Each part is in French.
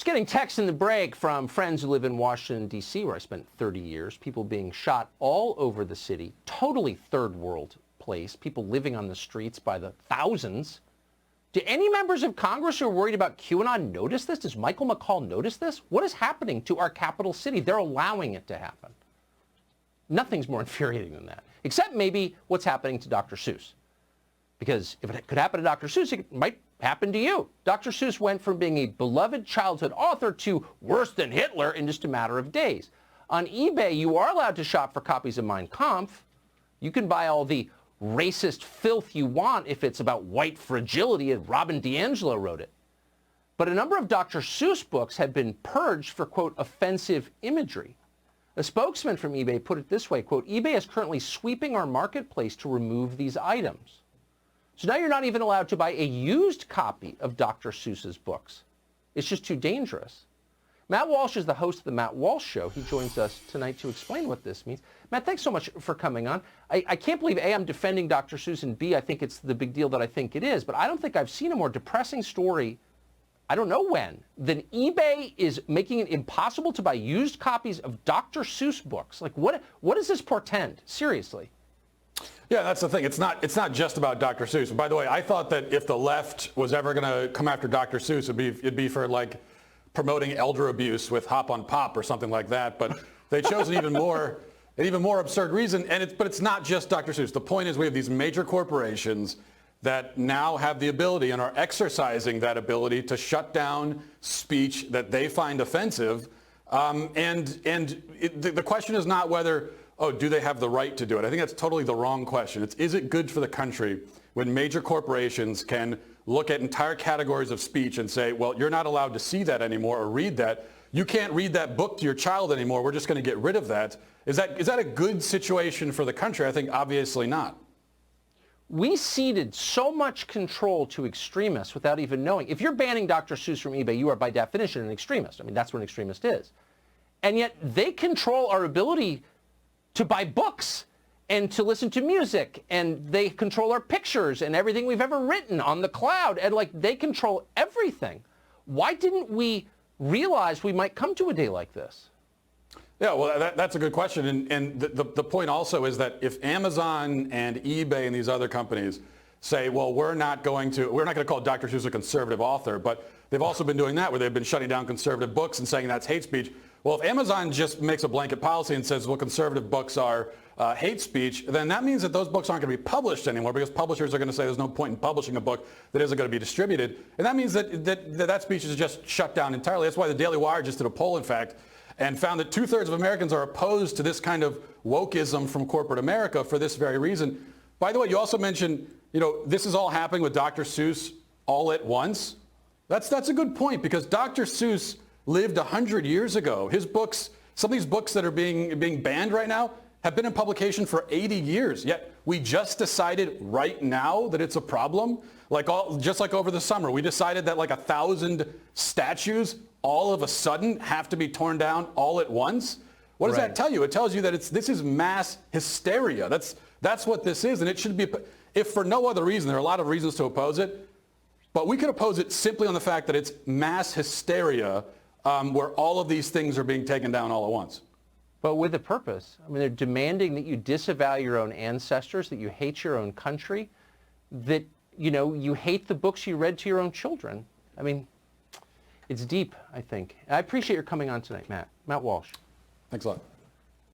getting texts in the break from friends who live in Washington, D.C., where I spent 30 years, people being shot all over the city, totally third world place, people living on the streets by the thousands. Do any members of Congress who are worried about QAnon notice this? Does Michael McCall notice this? What is happening to our capital city? They're allowing it to happen. Nothing's more infuriating than that, except maybe what's happening to Dr. Seuss. Because if it could happen to Dr. Seuss, it might happen to you. Dr. Seuss went from being a beloved childhood author to worse than Hitler in just a matter of days. On eBay, you are allowed to shop for copies of Mein Kampf. You can buy all the racist filth you want if it's about white fragility and Robin DiAngelo wrote it. But a number of Dr. Seuss books have been purged for, quote, offensive imagery. A spokesman from eBay put it this way, quote, eBay is currently sweeping our marketplace to remove these items. So now you're not even allowed to buy a used copy of Dr. Seuss's books. It's just too dangerous. Matt Walsh is the host of The Matt Walsh Show. He joins us tonight to explain what this means. Matt, thanks so much for coming on. I can't believe, A, I'm defending Dr. Seuss, and B, I think it's the big deal that I think it is. But I don't think I've seen a more depressing story, I don't know when, than eBay is making it impossible to buy used copies of Dr. Seuss books. Like, what does this portend? Seriously. Yeah, that's the thing. It's not just about Dr. Seuss. By the way, I thought that if the left was ever going to come after Dr. Seuss, it'd be for like promoting elder abuse with Hop on Pop or something like that. But they chose an even more absurd reason. But it's not just Dr. Seuss. The point is we have these major corporations that now have the ability and are exercising that ability to shut down speech that they find offensive. The question is not whether, oh, do they have the right to do it? I think that's totally the wrong question. Is it good for the country when major corporations can look at entire categories of speech and say, well, you're not allowed to see that anymore or read that. You can't read that book to your child anymore. We're just going to get rid of that. Is that a good situation for the country? I think obviously not. We ceded so much control to extremists without even knowing. If you're banning Dr. Seuss from eBay, you are by definition an extremist. I mean, that's what an extremist is. And yet they control our ability to buy books and to listen to music, and they control our pictures and everything we've ever written on the cloud, and like they control everything. Why didn't we realize we might come to a day like this? Yeah, well, that's a good question. And the point also is that if Amazon and eBay and these other companies say, well, we're not going to call Dr. Seuss a conservative author, but they've also been doing that where they've been shutting down conservative books and saying that's hate speech. Well, if Amazon just makes a blanket policy and says, well, conservative books are hate speech, then that means that those books aren't going to be published anymore because publishers are going to say there's no point in publishing a book that isn't going to be distributed. And that means that speech is just shut down entirely. That's why the Daily Wire just did a poll, in fact, and found that 2/3 of Americans are opposed to this kind of wokeism from corporate America for this very reason. By the way, you also mentioned, this is all happening with Dr. Seuss all at once. That's a good point because Dr. Seuss lived 100 years ago. His books, some of these books that are being banned right now have been in publication for 80 years. Yet we just decided right now that it's a problem. Just like over the summer, we decided that like 1,000 statues all of a sudden have to be torn down all at once. What does that tell you? It tells you that this is mass hysteria. That's what this is, and it should be. If for no other reason, there are a lot of reasons to oppose it, but we could oppose it simply on the fact that it's mass hysteria. Where all of these things are being taken down all at once. But with a purpose. I mean, they're demanding that you disavow your own ancestors, that you hate your own country, that, you hate the books you read to your own children. I mean, it's deep, I think. I appreciate your coming on tonight, Matt. Matt Walsh. Thanks a lot.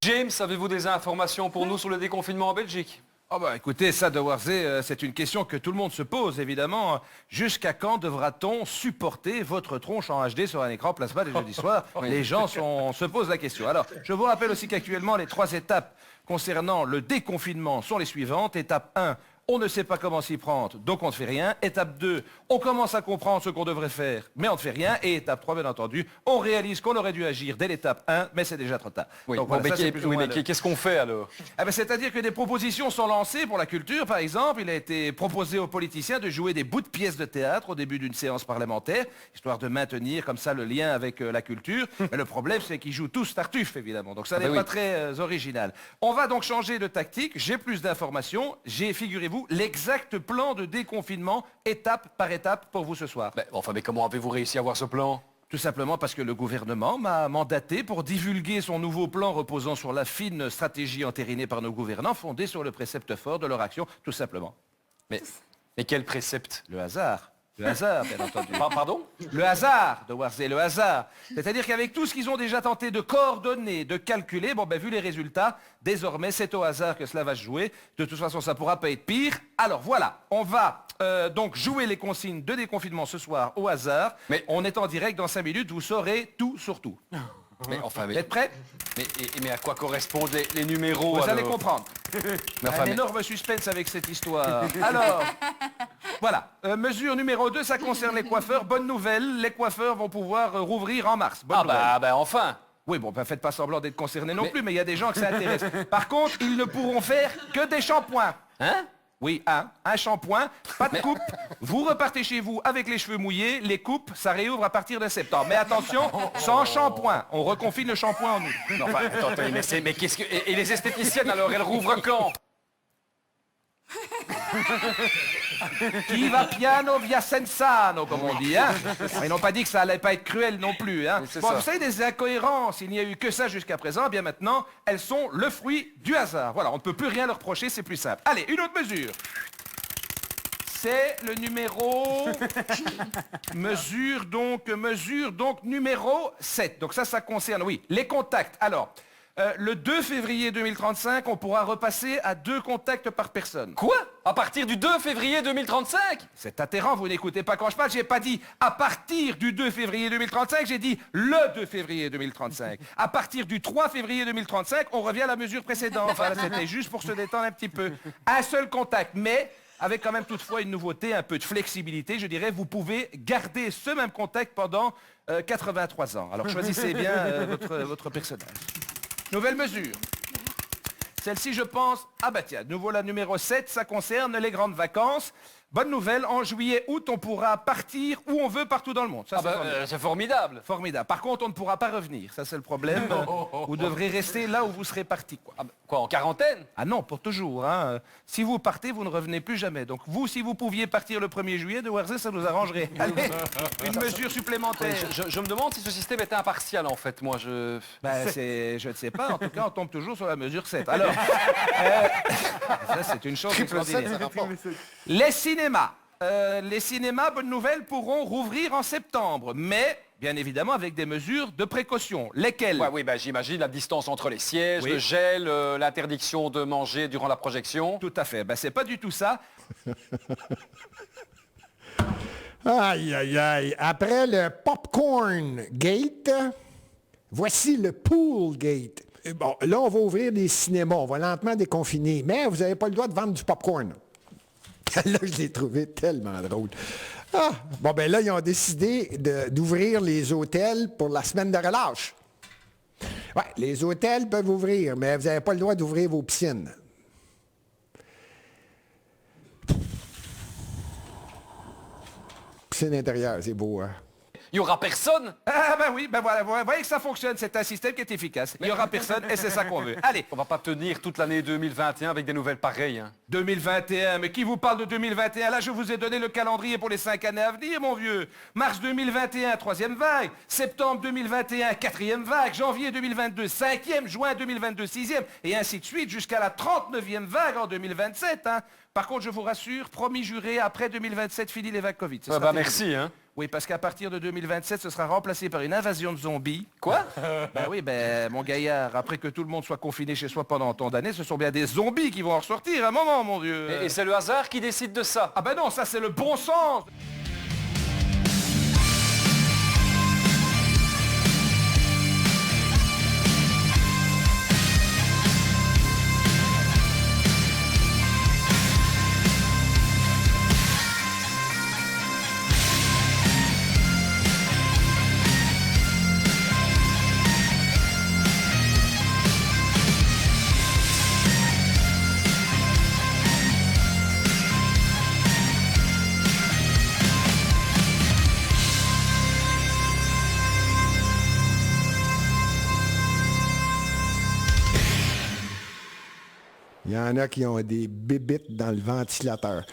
James, avez-vous des informations pour nous sur le déconfinement en Belgique? Oh bah écoutez, ça de Warzé, c'est une question que tout le monde se pose évidemment. Jusqu'à quand devra-t-on supporter votre tronche en HD sur un écran plasma les jeudis soirs? Les gens se posent la question. Alors, je vous rappelle aussi qu'actuellement, les 3 étapes concernant le déconfinement sont les suivantes. Étape 1, on ne sait pas comment s'y prendre, donc on ne fait rien. Étape 2, on commence à comprendre ce qu'on devrait faire, mais on ne fait rien. Et étape 3, bien entendu, on réalise qu'on aurait dû agir dès l'étape 1, mais c'est déjà trop tard. Oui, donc, bon, voilà, mais qu'est-ce qu'on fait alors? C'est-à-dire que des propositions sont lancées pour la culture. Par exemple, il a été proposé aux politiciens de jouer des bouts de pièces de théâtre au début d'une séance parlementaire, histoire de maintenir comme ça le lien avec la culture. Mais le problème, c'est qu'ils jouent tous Tartuffe, évidemment. Donc ça n'est pas très original. On va donc changer de tactique. J'ai plus d'informations. J'ai, figurez-vous, l'exact plan de déconfinement, étape par étape, pour vous ce soir. Mais comment avez-vous réussi à avoir ce plan? Tout simplement parce que le gouvernement m'a mandaté pour divulguer son nouveau plan reposant sur la fine stratégie entérinée par nos gouvernants, fondée sur le précepte fort de leur action, tout simplement. Mais quel précepte? Le hasard. Le hasard, bien entendu. Pardon? Le hasard, de Warzé, le hasard. C'est-à-dire qu'avec tout ce qu'ils ont déjà tenté de coordonner, de calculer, bon ben vu les résultats, désormais c'est au hasard que cela va se jouer. De toute façon, ça pourra pas être pire. Alors voilà, on va donc jouer les consignes de déconfinement ce soir au hasard. Mais on est en direct dans 5 minutes, vous saurez tout sur tout. Mais enfin, Vous êtes prêts? mais à quoi correspondent les numéros? Vous alors allez comprendre. Mais enfin, Un énorme suspense avec cette histoire. Alors, voilà. Mesure numéro 2, ça concerne les coiffeurs. Bonne nouvelle, les coiffeurs vont pouvoir rouvrir en mars. Bonne nouvelle. bah enfin. Oui, bon, ben faites pas semblant d'être concernés non plus, mais il y a des gens que ça intéresse. Par contre, ils ne pourront faire que des shampoings. Hein? Oui, un shampoing, pas de coupe. Vous repartez chez vous avec les cheveux mouillés. Les coupes, ça réouvre à partir de septembre. Mais attention, sans shampoing. On reconfine le shampoing en août. Non, enfin, attends, mais qu'est-ce que... Et les esthéticiennes, alors, elles rouvrent quand? Qui va piano via sensano, comme on dit, hein. Ils n'ont pas dit que ça allait pas être cruel non plus, hein. C'est Bon, ça. vous savez, des incohérences, il n'y a eu que ça jusqu'à présent, bien maintenant, elles sont le fruit du hasard. Voilà, on ne peut plus rien leur reprocher, c'est plus simple. Allez, une autre mesure. C'est le numéro... mesure donc numéro 7. Donc ça concerne, oui, les contacts. Alors, le 2 février 2035, on pourra repasser à 2 contacts par personne. Quoi? À partir du 2 février 2035? C'est atterrant, vous n'écoutez pas quand je parle, j'ai pas dit à partir du 2 février 2035, j'ai dit le 2 février 2035. À partir du 3 février 2035, on revient à la mesure précédente. Enfin, là, c'était juste pour se détendre un petit peu. Un seul contact, mais avec quand même toutefois une nouveauté, un peu de flexibilité, je dirais, vous pouvez garder ce même contact pendant 83 ans. Alors choisissez bien votre personnage. Nouvelle mesure. Celle-ci, je pense... Ah bah tiens, nouveau la numéro 7, ça concerne les grandes vacances. Bonne nouvelle, en juillet, août, on pourra partir où on veut partout dans le monde. Ça, C'est formidable. formidable. Par contre, on ne pourra pas revenir. Ça, c'est le problème. Vous devrez rester là où vous serez parti, quoi. Quoi, en quarantaine? Ah non, pour toujours. Hein. Si vous partez, vous ne revenez plus jamais. Donc vous, si vous pouviez partir le 1er juillet de Warzé, ça nous arrangerait. Allez, une mesure supplémentaire. Je me demande si ce système était impartial, en fait. Moi, je... Ben, je ne sais pas. En tout cas, on tombe toujours sur la mesure 7. Alors, ça, c'est une chose extraordinaire. Les cinémas, bonne nouvelle, pourront rouvrir en septembre. Mais, bien évidemment, avec des mesures de précaution. Lesquelles? Ouais, oui, bah, j'imagine la distance entre les sièges, Oui. le gel, l'interdiction de manger durant la projection. Tout à fait. Ben, c'est pas du tout ça. Aïe, aïe, aïe. Après le popcorn gate, voici le pool gate. Bon, là, on va ouvrir des cinémas. On va lentement déconfiner. Mais vous n'avez pas le droit de vendre du popcorn. Là, je l'ai trouvé tellement drôle. Ah, bon, ben là, ils ont décidé d'ouvrir les hôtels pour la semaine de relâche. Ouais, les hôtels peuvent ouvrir, mais vous n'avez pas le droit d'ouvrir vos piscines. Piscine intérieure, c'est beau, hein? Il y aura personne? Ah ben oui, ben voilà, vous voyez que ça fonctionne, c'est un système qui est efficace. Il n'y aura personne et c'est ça qu'on veut. Allez, On va pas tenir toute l'année 2021 avec des nouvelles pareilles. Hein. 2021, mais qui vous parle de 2021? Là, je vous ai donné le calendrier pour les 5 années à venir, mon vieux. Mars 2021, 3e vague. Septembre 2021, 4e vague. Janvier 2022, 5e. Juin 2022, 6e. Et ainsi de suite jusqu'à la 39e vague en 2027. Hein. Par contre, je vous rassure, promis juré, après 2027, fini les vagues Covid. Ce sera terminé. Merci, hein. Oui, parce qu'à partir de 2027, ce sera remplacé par une invasion de zombies. Quoi? Ben oui, ben mon gaillard, après que tout le monde soit confiné chez soi pendant tant d'années, ce sont bien des zombies qui vont en ressortir à un moment, mon Dieu. Et c'est le hasard qui décide de ça. Ah ben non, ça c'est le bon sens. Il y en a qui ont des bébites dans le ventilateur.